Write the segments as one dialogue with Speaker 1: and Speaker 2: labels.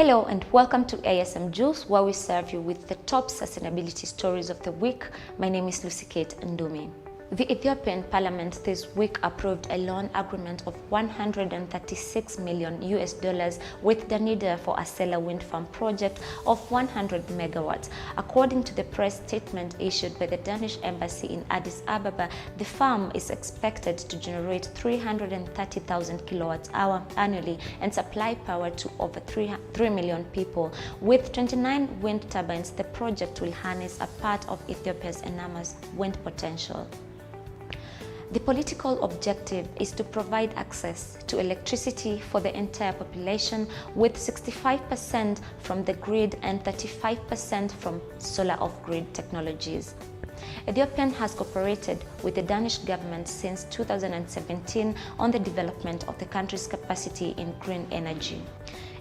Speaker 1: Hello and welcome to ASM Juice, where we serve you with the top sustainability stories of the week. My name is Lucy Kate Ndumi. The Ethiopian parliament this week approved a loan agreement of $136 million with Danida for a solar wind farm project of 100 megawatts. According to the press statement issued by the Danish embassy in Addis Ababa, the farm is expected to generate 330,000 kilowatts-hour annually and supply power to over 3 million people. With 29 wind turbines, the project will harness a part of Ethiopia's enormous wind potential. The political objective is to provide access to electricity for the entire population, with 65% from the grid and 35% from solar off-grid technologies. Ethiopia has cooperated with the Danish government since 2017 on the development of the country's capacity in green energy.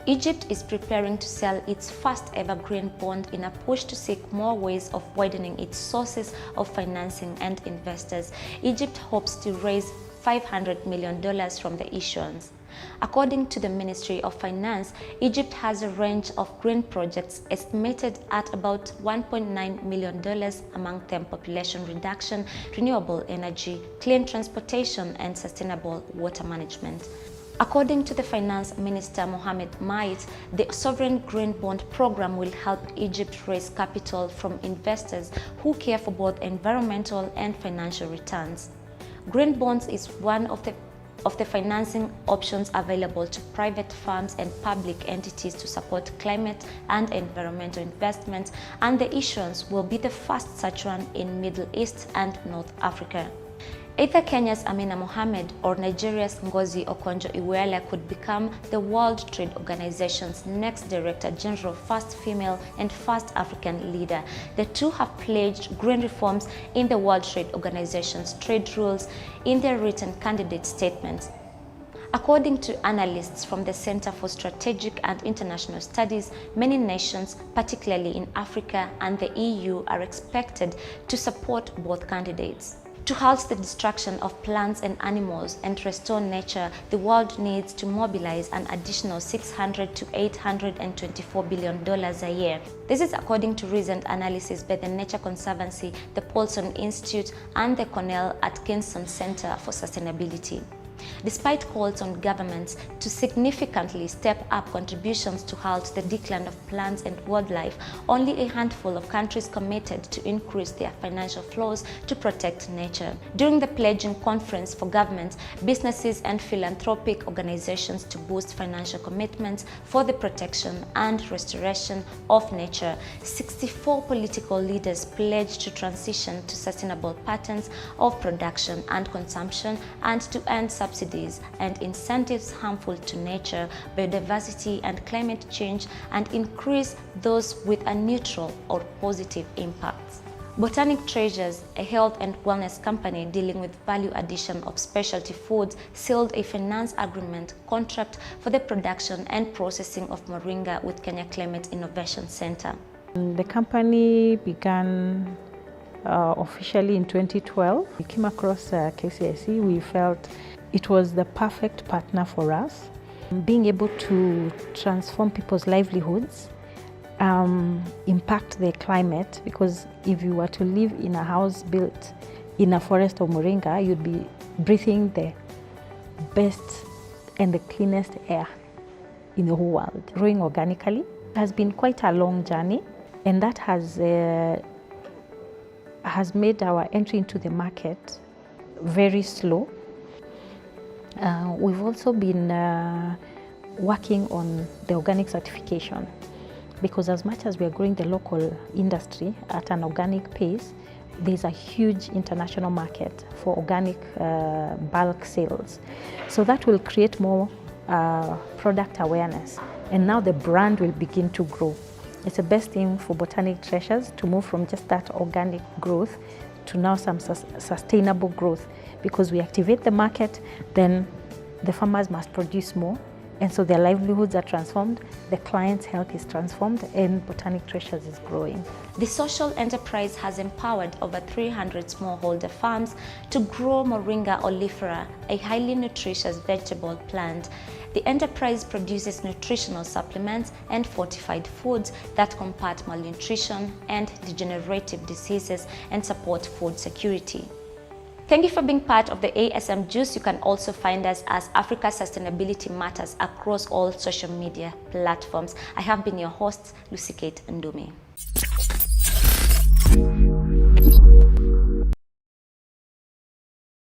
Speaker 1: Egypt is preparing to sell its first ever green bond in a push to seek more ways of widening its sources of financing and investors. Egypt hopes to raise $500 million from the issuance. According to the Ministry of Finance, Egypt has a range of green projects estimated at about $1.9 million, among them population reduction, renewable energy, clean transportation, and sustainable water management. According to the Finance Minister Mohamed Mait, the Sovereign Green Bond Program will help Egypt raise capital from investors who care for both environmental and financial returns. Green bonds is one of the financing options available to private firms and public entities to support climate and environmental investments, and the issuance will be the first such one in Middle East and North Africa. Either Kenya's Amina Mohamed or Nigeria's Ngozi Okonjo-Iweala could become the World Trade Organization's next Director General, first female and first African leader. The two have pledged green reforms in the World Trade Organization's trade rules in their written candidate statements. According to analysts from the Center for Strategic and International Studies, many nations, particularly in Africa and the EU, are expected to support both candidates. To halt the destruction of plants and animals and restore nature, the world needs to mobilize an additional $600 to $824 billion a year. This is according to recent analysis by the Nature Conservancy, the Paulson Institute, and the Cornell Atkinson Center for Sustainability. Despite calls on governments to significantly step up contributions to halt the decline of plants and wildlife, only a handful of countries committed to increase their financial flows to protect nature. During the pledging conference for governments, businesses, and philanthropic organizations to boost financial commitments for the protection and restoration of nature, 64 political leaders pledged to transition to sustainable patterns of production and consumption and to end subsidies and incentives harmful to nature, biodiversity, and climate change, and increase those with a neutral or positive impact. Botanic Treasures, a health and wellness company dealing with value addition of specialty foods, sealed a finance agreement contract for the production and processing of moringa with Kenya Climate Innovation Center.
Speaker 2: The company began officially in 2012. We came across KCIC. We felt it was the perfect partner for us. Being able to transform people's livelihoods, impact the climate, because if you were to live in a house built in a forest of moringa, you'd be breathing the best and the cleanest air in the whole world. Growing organically has been quite a long journey, and that has made our entry into the market very slow. We've also been working on the organic certification, because as much as we are growing the local industry at an organic pace, there's a huge international market for organic bulk sales. So that will create more product awareness, and now the brand will begin to grow. It's the best thing for Botanic Treasures to move from just that organic growth to now some sustainable growth, because we activate the market, then the farmers must produce more, And so their livelihoods are transformed, the client's health is transformed, and Botanic Treasures is growing.
Speaker 1: The social enterprise has empowered over 300 smallholder farms to grow Moringa oleifera, a highly nutritious vegetable plant. The enterprise produces nutritional supplements and fortified foods that combat malnutrition and degenerative diseases and support food security. Thank you for being part of the ASM Juice. You can also find us as Africa Sustainability Matters across all social media platforms. I have been your host, Lucy Kate Ndumi.